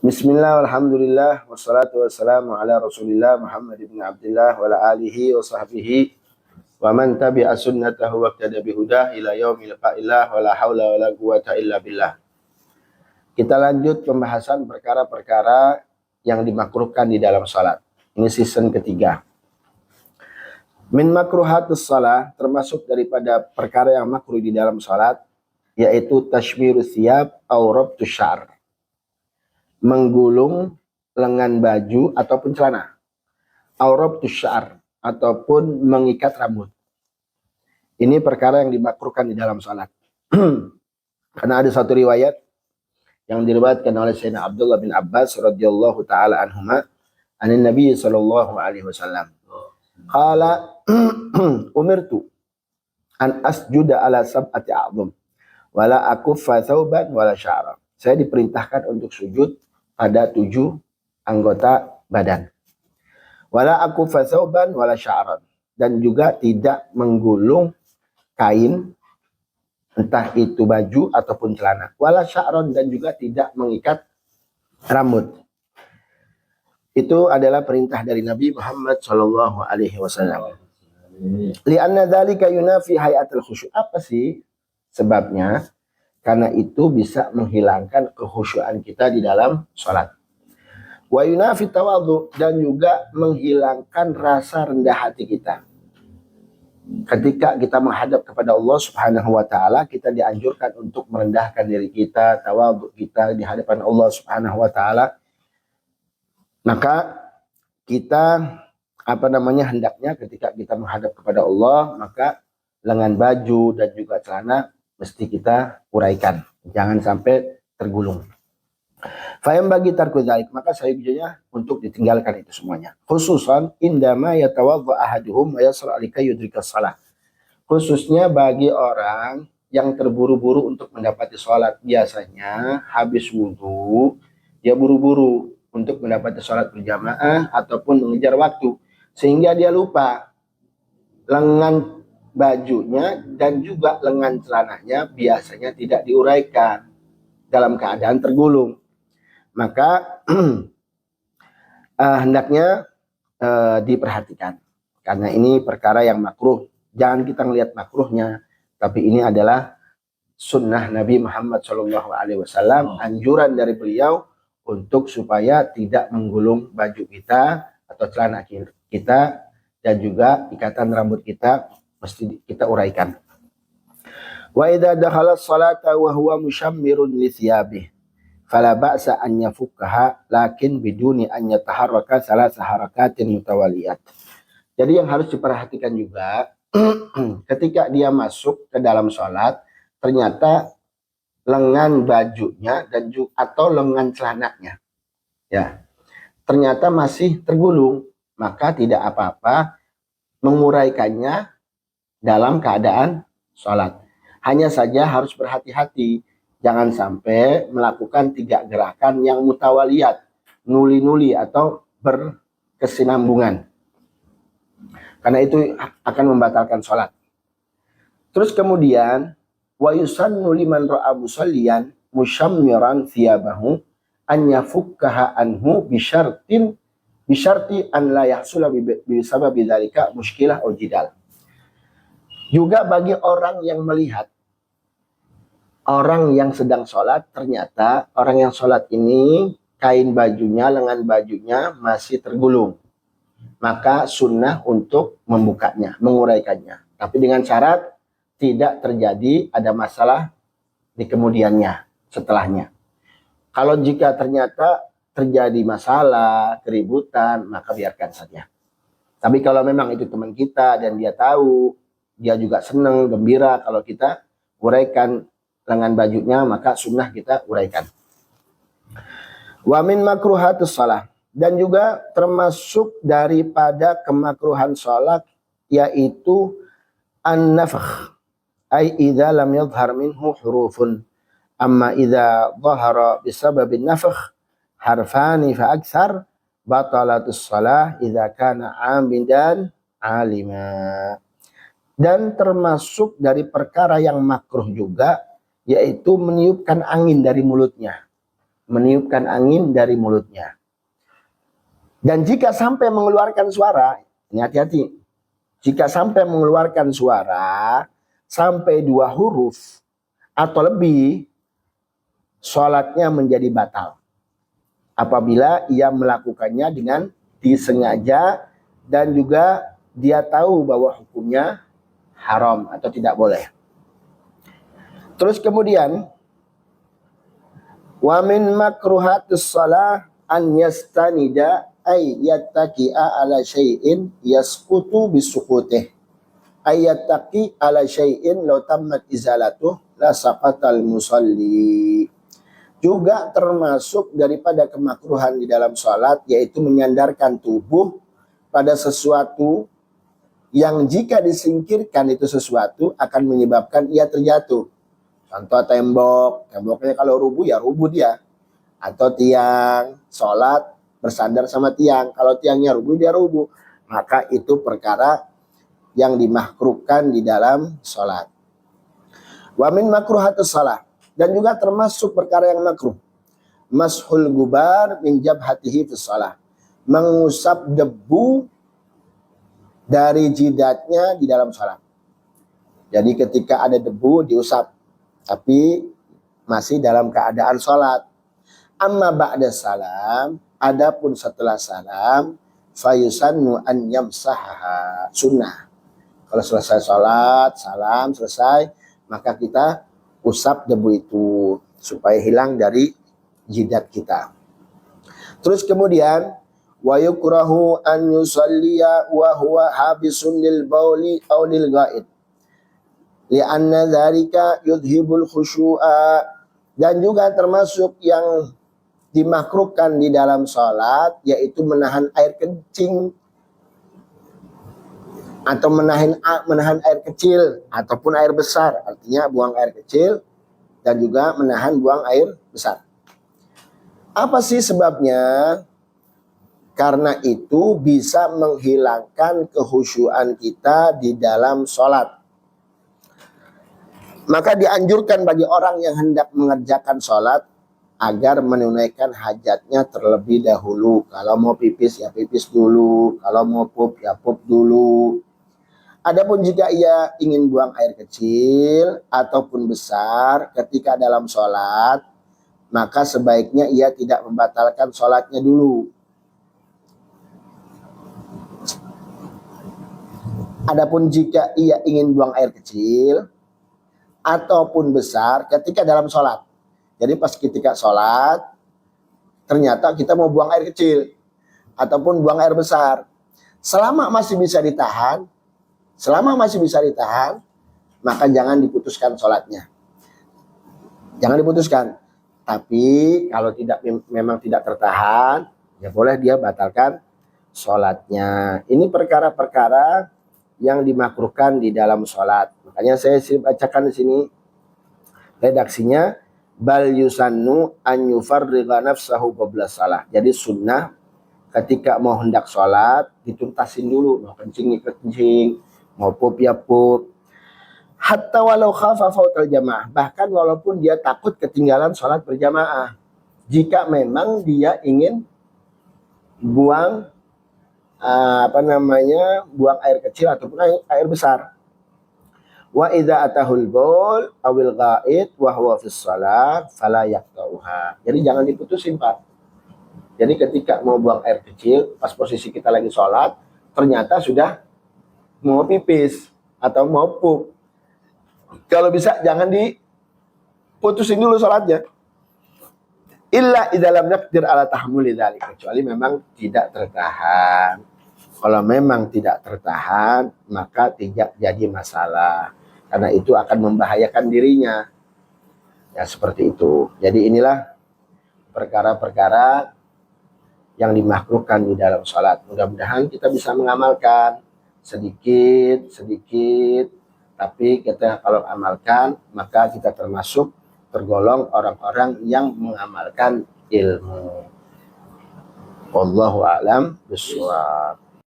Bismillah, alhamdulillah, wassalatu wassalamu ala rasulillah Muhammad ibn Abdullah wa ala alihi wa sahbihi wa man tabi'a sunnatahu wa qtada bihudah ila yaumil qa'illah wa la hawla wa la quwata illa billah. Kita lanjut pembahasan perkara-perkara yang dimakruhkan di dalam salat. Ini season ketiga. Min makruhatus salat, termasuk daripada perkara yang makruh di dalam salat, yaitu tashmirus thiyab au rabtus syar, menggulung lengan baju ataupun celana, aurab tusyar, ataupun mengikat rambut. Ini perkara yang dimakruhkan di dalam salat. Karena ada satu riwayat yang diriwayatkan oleh Sayyidina Abdullah bin Abbas radhiyallahu taala anhuma, anin Nabi sallallahu alaihi wasallam. Qala umirtu an asjuda ala sab'ati a'dham wala akuffa thawban wala sya'ra. Saya diperintahkan untuk sujud pada 7 anggota badan. Wala aku fasauban wala sya'ran, dan juga tidak menggulung kain, entah itu baju ataupun celana. Wala sya'ran, dan juga tidak mengikat rambut. Itu adalah perintah dari Nabi Muhammad sallallahu alaihi wasallam. Li'anna dzalika yunafi hayatul khusyuk. Apa sih sebabnya? Karena itu bisa menghilangkan kekhusyuan kita di dalam sholat. Wa yunafi tawadhu, dan juga menghilangkan rasa rendah hati kita. Ketika kita menghadap kepada Allah Subhanahu wa taala, kita dianjurkan untuk merendahkan diri kita, tawadhu kita di hadapan Allah Subhanahu wa taala. Maka kita hendaknya ketika kita menghadap kepada Allah, maka lengan baju dan juga celana mesti kita uraikan, jangan sampai tergulung. Fayam bagi tarku dzalik, maka seyogianya untuk ditinggalkan itu semuanya. Khususan indama yatawadda ahaduhum wa yasra alika yudrikas shalah. Khususnya bagi orang yang terburu-buru untuk mendapati sholat. Biasanya habis wudu, dia buru-buru untuk mendapati sholat berjamaah ataupun mengejar waktu, sehingga dia lupa lengan bajunya dan juga lengan celananya biasanya tidak diuraikan dalam keadaan tergulung. Maka hendaknya diperhatikan, karena ini perkara yang makruh. Jangan kita melihat makruhnya, tapi ini adalah sunnah Nabi Muhammad SAW, anjuran dari beliau untuk supaya tidak menggulung baju kita atau celana kita, dan juga ikatan rambut kita mesti kita uraikan. Wa idza dakhala as-salata wa huwa mushammirun li thiyabih fala ba'sa an yafukkaha lakin biduni an yataharraka salasa harakatin mutawaliyat. Jadi yang harus diperhatikan juga ketika dia masuk ke dalam salat, ternyata lengan bajunya dan juga atau lengan celananya ya ternyata masih tergulung, maka tidak apa-apa menguraikannya dalam keadaan sholat. Hanya saja harus berhati-hati, jangan sampai melakukan 3 gerakan yang mutawaliyat, nuli-nuli atau berkesinambungan, karena itu akan membatalkan sholat. Terus kemudian wa yusannu liman ra'a musalliyan mushammiran thiyabahu an yafukkaha anhu bisyarti an la yahsula bisababi dzalika mushkilah aw jidal. Juga bagi orang yang melihat orang yang sedang sholat, ternyata orang yang sholat ini kain bajunya, lengan bajunya masih tergulung, maka sunnah untuk membukanya, menguraikannya, tapi dengan syarat tidak terjadi ada masalah di kemudiannya, setelahnya. Kalau jika ternyata terjadi masalah, keributan, maka biarkan saja. Tapi kalau memang itu teman kita dan dia tahu, dia juga senang, gembira kalau kita uraikan lengan bajunya, maka sunnah kita uraikan. Wa min makruhatus shalah, dan juga termasuk daripada kemakruhan salat yaitu an-nafkh, ay idza lam yadhhar minhu hurufun, amma idza dhahara bisababin nafkh harfani fa aktsar batalatus shalah idza kana 'amidan 'alima. Dan termasuk dari perkara yang makruh juga yaitu meniupkan angin dari mulutnya. meniupkan angin dari mulutnya. Dan jika sampai mengeluarkan suara, ini hati-hati. Jika sampai mengeluarkan suara sampai 2 huruf atau lebih, sholatnya menjadi batal. Apabila ia melakukannya dengan disengaja dan juga dia tahu bahwa hukumnya haram atau tidak boleh. Terus kemudian, wa min makruhatis shalah an yastanida ay yattaqi'a ala syai'in yasqutu bisukutih. Ay yattaqi ala syai'in law tammat izalatuh la saqatal musalli. Juga termasuk daripada kemakruhan di dalam salat yaitu menyandarkan tubuh pada sesuatu yang jika disingkirkan itu sesuatu akan menyebabkan ia terjatuh. Contoh temboknya kalau rubuh ya rubuh dia. Atau tiang, sholat bersandar sama tiang. Kalau tiangnya rubuh dia rubuh. Maka itu perkara yang dimakruhkan di dalam sholat. Wa min makruhatus shalah. Dan juga termasuk perkara yang makruh. Mashul gubar min jabhatihi fis shalah. Mengusap debu dari jidatnya di dalam sholat. Jadi ketika ada debu diusap, tapi masih dalam keadaan sholat. Amma ba'da salam, adapun setelah salam, fayusannu an yamsahaha, sunnah. Kalau selesai sholat, salam selesai, maka kita usap debu itu supaya hilang dari jidat kita. Terus kemudian wa yukrahu an yusalliya wa huwa habisun lil bauli aw lil ghaid li'anna dzalika yudhibul khusyu'a. Dan juga termasuk yang dimakruhkan di dalam salat yaitu menahan air kencing atau menahan air kecil ataupun air besar, artinya buang air kecil dan juga menahan buang air besar. Apa sih sebabnya? Karena itu bisa menghilangkan kehusyuan kita di dalam sholat. Maka dianjurkan bagi orang yang hendak mengerjakan sholat agar menunaikan hajatnya terlebih dahulu. Kalau mau pipis ya pipis dulu. Kalau mau pup ya pup dulu. Adapun jika ia ingin buang air kecil ataupun besar ketika dalam sholat, maka sebaiknya ia tidak membatalkan sholatnya dulu. Adapun jika ia ingin buang air kecil ataupun besar ketika dalam sholat. Jadi pas ketika sholat, ternyata kita mau buang air kecil ataupun buang air besar. Selama masih bisa ditahan, maka jangan diputuskan sholatnya. Jangan diputuskan. Tapi kalau memang tidak tertahan, ya boleh dia batalkan sholatnya. Ini perkara-perkara yang dimakruhkan di dalam sholat. Makanya saya bacakan di sini redaksinya, bal yusannu an yufarriga nafsahu qabla shalah. Jadi sunnah ketika mau hendak sholat dituntasin dulu, mau kencing kencing, mau pup ya pup. Hatta walau khafa fautal jamaah, bahkan walaupun dia takut ketinggalan sholat berjamaah. Jika memang dia ingin buang buang air kecil ataupun air besar. Wa idza atahul baul awil ghaid wa huwa fis shalah fala yaqta'uha. Jadi jangan diputusin, Pak. Jadi ketika mau buang air kecil pas posisi kita lagi sholat, ternyata sudah mau pipis atau mau pup. Kalau bisa jangan diputusin dulu sholatnya. Illa idalam yaqdir ala tahmuli dzalik, kecuali memang tidak tertahan. Kalau memang tidak tertahan, maka tidak jadi masalah. Karena itu akan membahayakan dirinya. Ya seperti itu. Jadi inilah perkara-perkara yang dimakruhkan di dalam sholat. Mudah-mudahan kita bisa mengamalkan sedikit. Tapi kita kalau amalkan, maka kita tergolong orang-orang yang mengamalkan ilmu. Wallahu a'lam bishawab.